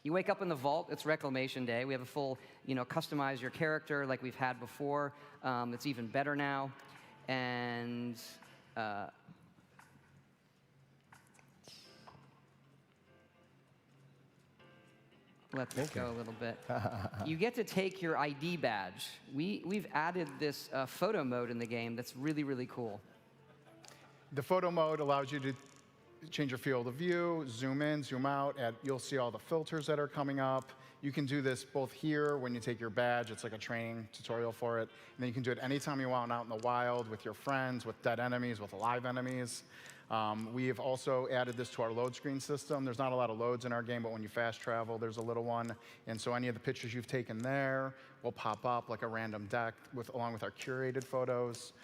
You wake up in the vault. It's Reclamation Day. We have a full, customize your character like we've had before. It's even better now. And let's go a little bit. You get to take your ID badge. We've added this photo mode in the game that's really, really cool. The photo mode allows you to change your field of view, zoom in, zoom out. You'll see all the filters that are coming up. You can do this both here when you take your badge. It's like a training tutorial for it. And then you can do it anytime you want out in the wild with your friends, with dead enemies, with alive enemies. We have also added this to our load screen system. There's not a lot of loads in our game, but when you fast travel, there's a little one. And so any of the pictures you've taken there will pop up like a random deck along with our curated photos.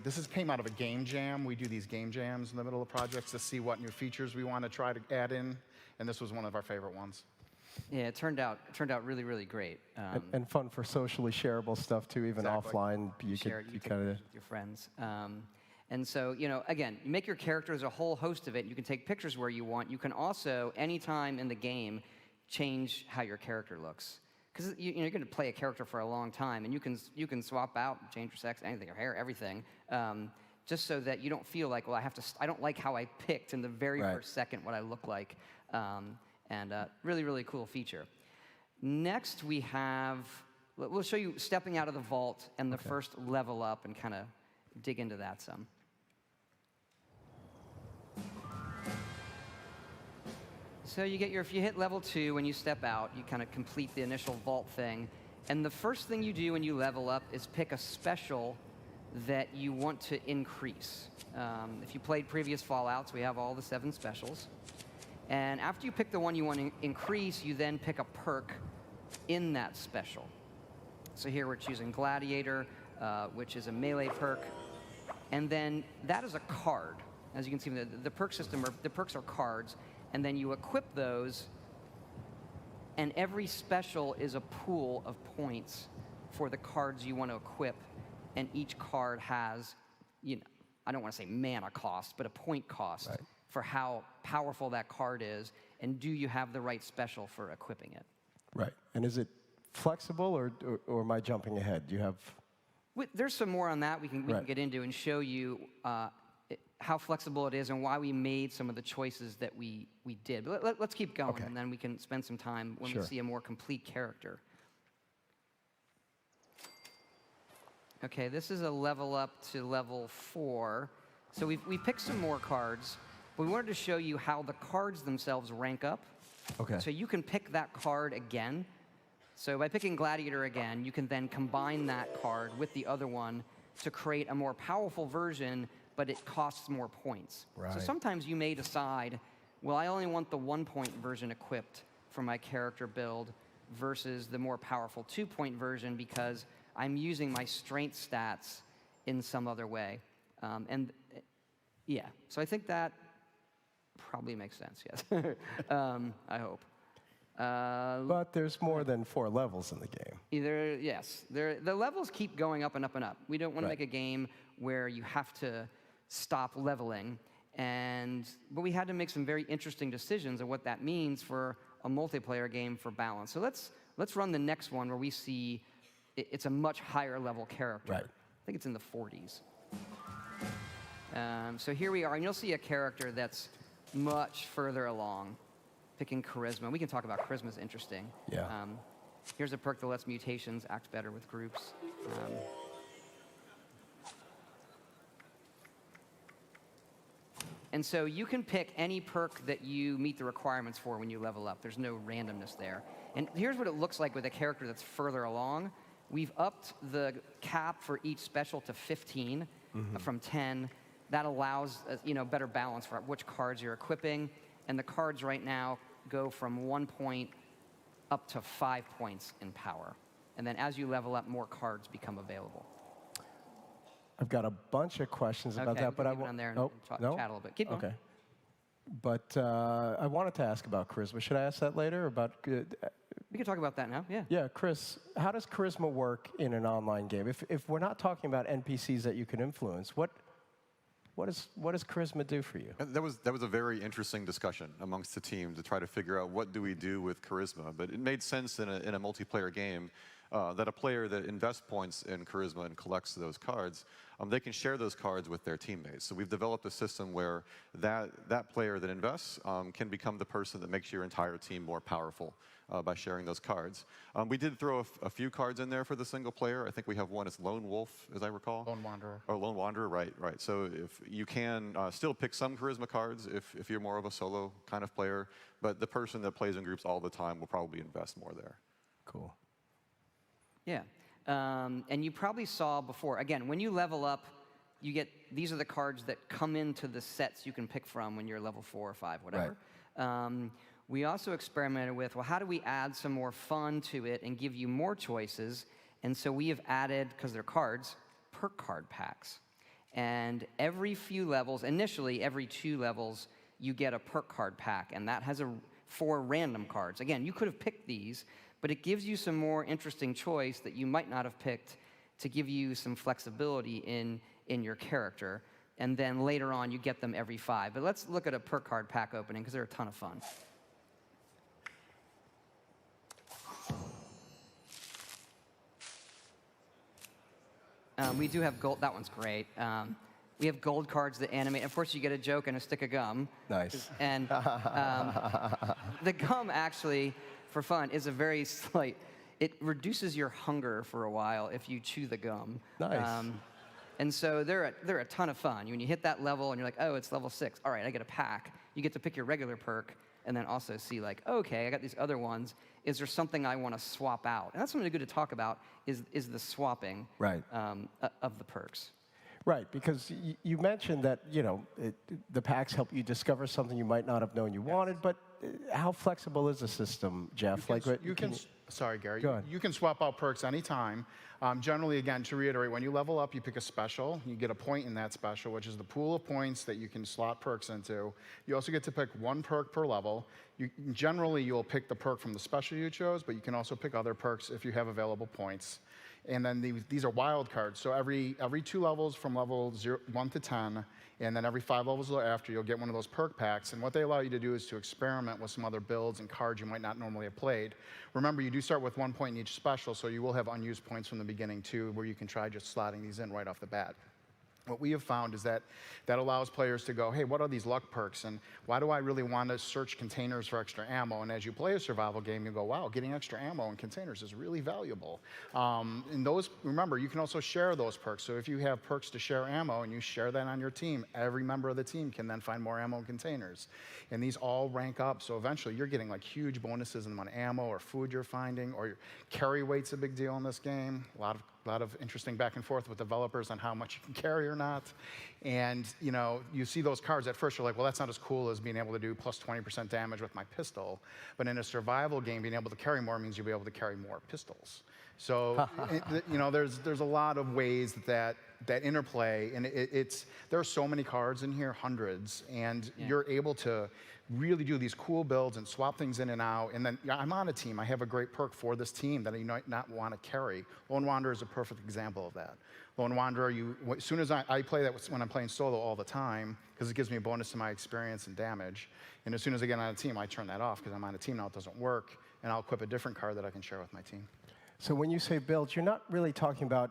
This came out of a game jam. We do these game jams in the middle of projects to see what new features we want to try to add in, and this was one of our favorite ones. Yeah, it turned out really, really great. And fun for socially shareable stuff too, even Exactly. offline. You kind of with your friends. And so, again, you make your character as a whole host of it. You can take pictures where you want. You can also, anytime in the game, change how your character looks. Because you're going to play a character for a long time, and you can swap out, change your sex, anything, your hair, everything, just so that you don't feel like, well, I don't like how I picked in the very first second what I look like. Really, really cool feature. Next, we'll show you stepping out of the vault and the first level up, and kind of dig into that some. So if you hit level 2 when you step out, you kind of complete the initial vault thing. And the first thing you do when you level up is pick a special that you want to increase. If you played previous Fallouts, we have all the 7 specials. And after you pick the one you want to increase, you then pick a perk in that special. So here we're choosing Gladiator, which is a melee perk. And then that is a card. As you can see, the perk system, the perks are cards. And then you equip those, and every special is a pool of points for the cards you want to equip. And each card has, I don't want to say mana cost, but a point cost for how powerful that card is, and do you have the right special for equipping it. Right. And is it flexible, or am I jumping ahead? Do you have... There's some more on that we can get into and show you how flexible it is and why we made some of the choices that we did. But let's keep going, and then we can spend some time when we see a more complete character. Okay, this is a level up to level 4. So we picked some more cards, but we wanted to show you how the cards themselves rank up. Okay. So you can pick that card again. So by picking Gladiator again, you can then combine that card with the other one to create a more powerful version, but it costs more points. Right. So sometimes you may decide, well, I only want the 1-point version equipped for my character build versus the more powerful 2-point version because I'm using my strength stats in some other way. So I think that probably makes sense, yes. I hope. But there's more than 4 levels in the game. Yes. The levels keep going up and up and up. We don't want to make a game where you have to stop leveling. But we had to make some very interesting decisions of what that means for a multiplayer game for balance. So let's run the next one where we see it's a much higher level character. Right. I think it's in the 40s. So here we are, and you'll see a character that's much further along. Picking Charisma. We can talk about Charisma, is interesting. Yeah. Here's a perk that lets mutations act better with groups. And so you can pick any perk that you meet the requirements for when you level up. There's no randomness there. And here's what it looks like with a character that's further along. We've upped the cap for each special to 15 from 10. That allows better balance for which cards you're equipping. And the cards right now go from 1 point up to 5 points in power. And then as you level up, more cards become available. I've got a bunch of questions about that, but I won't on there and chat a little bit. Keep going. Okay. But I wanted to ask about charisma. Should I ask that later? We can talk about that now. Yeah. Yeah, Chris. How does charisma work in an online game? If we're not talking about NPCs that you can influence, What does charisma do for you? And that was a very interesting discussion amongst the team to try to figure out what do we do with charisma. But it made sense in a multiplayer game that a player that invests points in charisma and collects those cards, they can share those cards with their teammates. So we've developed a system where that player that invests can become the person that makes your entire team more powerful by sharing those cards. We did throw a few cards in there for the single player. I think we have one as Lone Wolf, as I recall. Lone Wanderer. Oh, Lone Wanderer, right. So if you can still pick some charisma cards if you're more of a solo kind of player, but the person that plays in groups all the time will probably invest more there. Cool. Yeah. And you probably saw before, again, when you level up, you get, these are the cards that come into the sets you can pick from when you're level 4 or 5, whatever. Right. We also experimented with, well, how do we add some more fun to it and give you more choices? And so we have added, because they're cards, perk card packs. And every few levels, initially every 2 levels, you get a perk card pack, and that has 4 random cards. Again, you could have picked these, but it gives you some more interesting choice that you might not have picked to give you some flexibility in your character. And then later on, you get them every 5. But let's look at a perk card pack opening, because they're a ton of fun. We do have gold. That one's great. We have gold cards that animate. Of course, you get a joke and a stick of gum. Nice. And the gum, actually, for fun, is a very slight. It reduces your hunger for a while if you chew the gum. Nice. And so they're a ton of fun. When you hit that level and you're like, oh, it's level 6. All right, I get a pack. You get to pick your regular perk and then also see like, okay, I got these other ones. Is there something I want to swap out? And that's something good to talk about is the swapping Right. Of the perks. Right, because you mentioned that, the packs help you discover something you might not have known you wanted, but how flexible is the system, Jeff? Sorry, Gary. Go ahead. You can swap out perks anytime. Generally, again, to reiterate, when you level up, you pick a special. You get a point in that special, which is the pool of points that you can slot perks into. You also get to pick 1 perk per level. Generally, you'll pick the perk from the special you chose, but you can also pick other perks if you have available points. And then these are wild cards. So every 2 levels from level 1 to 10, and then every 5 levels after, you'll get one of those perk packs. And what they allow you to do is to experiment with some other builds and cards you might not normally have played. Remember, you do start with 1 point in each special, so you will have unused points from the beginning too, where you can try just slotting these in right off the bat. What we have found is that allows players to go, hey, what are these luck perks? And why do I really want to search containers for extra ammo? And as you play a survival game, you go, wow, getting extra ammo in containers is really valuable. And those, remember, you can also share those perks. So if you have perks to share ammo and you share that on your team, every member of the team can then find more ammo in containers. And these all rank up. So eventually you're getting like huge bonuses in the amount of ammo or food you're finding, or your carry weight's a big deal in this game. A lot of interesting back and forth with developers on how much you can carry or not. And you see those cards at first, you're like, well, that's not as cool as being able to do plus 20% damage with my pistol. But in a survival game, being able to carry more means you'll be able to carry more pistols. So there's a lot of ways that interplay, and there are so many cards in here, hundreds, and you're able to really do these cool builds and swap things in and out. And then I'm on a team. I have a great perk for this team that I might not want to carry. Lone Wanderer is a perfect example of that. Lone Wanderer, as soon as I play that when I'm playing solo all the time, because it gives me a bonus to my experience and damage. And as soon as I get on a team, I turn that off because I'm on a team now, it doesn't work, and I'll equip a different card that I can share with my team. So when you say builds, you're not really talking about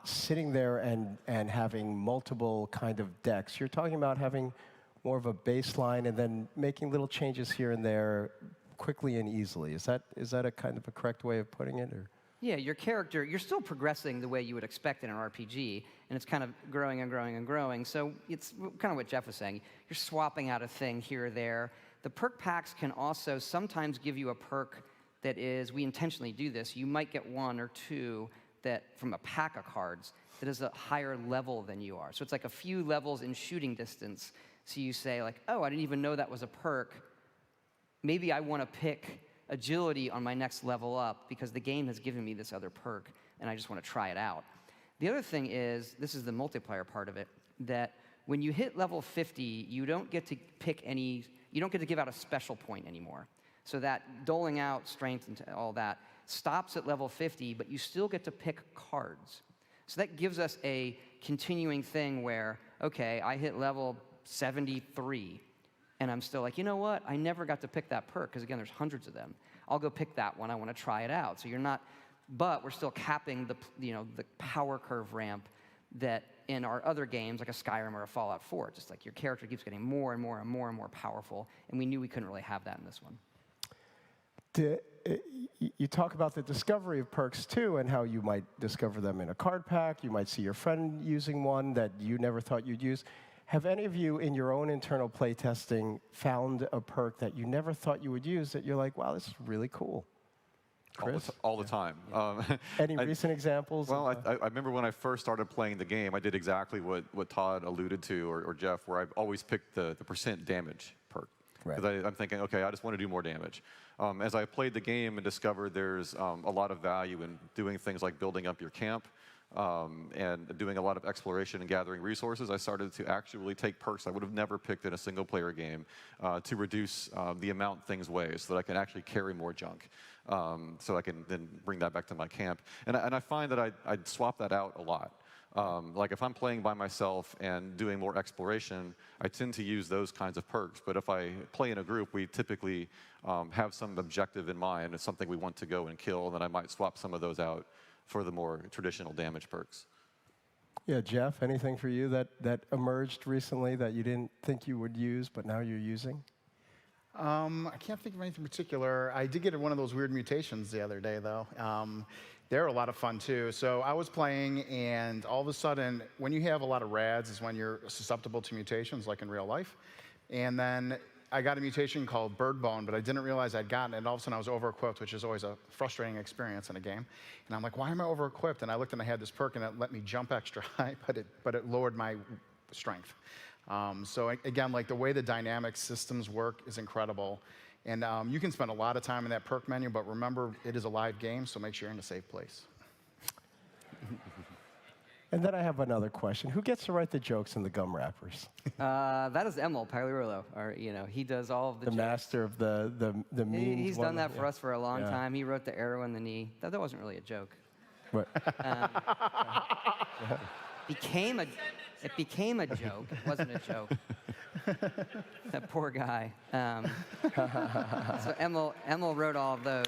sitting there and having multiple kind of decks. You're talking about having more of a baseline and then making little changes here and there quickly and easily. Is that a kind of a correct way of putting it? Or? Yeah, your character, you're still progressing the way you would expect in an RPG, and it's kind of growing and growing and growing. So it's kind of what Jeff was saying. You're swapping out a thing here or there. The perk packs can also sometimes give you a perk that is, we intentionally do this, you might get 1 or 2 that from a pack of cards that is a higher level than you are. So it's like a few levels in shooting distance. So you say like, oh, I didn't even know that was a perk. Maybe I want to pick agility on my next level up because the game has given me this other perk and I just want to try it out. The other thing is, this is the multiplayer part of it, that when you hit level 50, you don't get to give out a special point anymore. So that doling out strength and all that stops at level 50, but you still get to pick cards. So that gives us a continuing thing where, okay, I hit level 73, and I'm still like, you know what? I never got to pick that perk, because again, there's hundreds of them. I'll go pick that one. I want to try it out. So you're not, but we're still capping the power curve ramp that in our other games, like a Skyrim or a Fallout 4, just like your character keeps getting more and more and more and more powerful, and we knew we couldn't really have that in this one. You talk about the discovery of perks too, and how you might discover them in a card pack. You might see your friend using one that you never thought you'd use. Have any of you, in your own internal play testing, found a perk that you never thought you would use that you're like, wow, this is really cool? Chris? All the time. Any recent examples? Well, I remember when I first started playing the game, I did exactly what Todd alluded to, or Jeff, where I've always picked the percent damage perk. Because I'm thinking, okay, I just want to do more damage. As I played the game and discovered there's a lot of value in doing things like building up your camp and doing a lot of exploration and gathering resources, I started to actually take perks I would have never picked in a single-player game to reduce the amount things weigh, so that I can actually carry more junk, so I can then bring that back to my camp. And I find that I'd swap that out a lot. Like if I'm playing by myself and doing more exploration, I tend to use those kinds of perks. But if I play in a group, we typically have some objective in mind. It's something we want to go and kill, and then I might swap some of those out for the more traditional damage perks. Yeah, Jeff, anything for you that emerged recently that you didn't think you would use, but now you're using? I can't think of anything particular. I did get one of those weird mutations the other day, though. They're a lot of fun, too. So I was playing, and all of a sudden, when you have a lot of rads is when you're susceptible to mutations, like in real life. And then I got a mutation called Bird Bone, but I didn't realize I'd gotten it. And all of a sudden, I was over-equipped, which is always a frustrating experience in a game. And I'm like, why am I over-equipped? And I looked, and I had this perk, and it let me jump extra high, but it lowered my strength. So again, like the way the dynamic systems work is incredible. And you can spend a lot of time in that perk menu, but remember, it is a live game, so make sure you're in a safe place. And then I have another question. Who gets to write the jokes in the gum wrappers? That is Emil Pagliarolo, or he does all of the jokes. Master of the memes. He's done that for us for a long time. He wrote the arrow in the knee. That wasn't really a joke. What? It became a joke. It wasn't a joke. That poor guy. So Emil wrote all of those.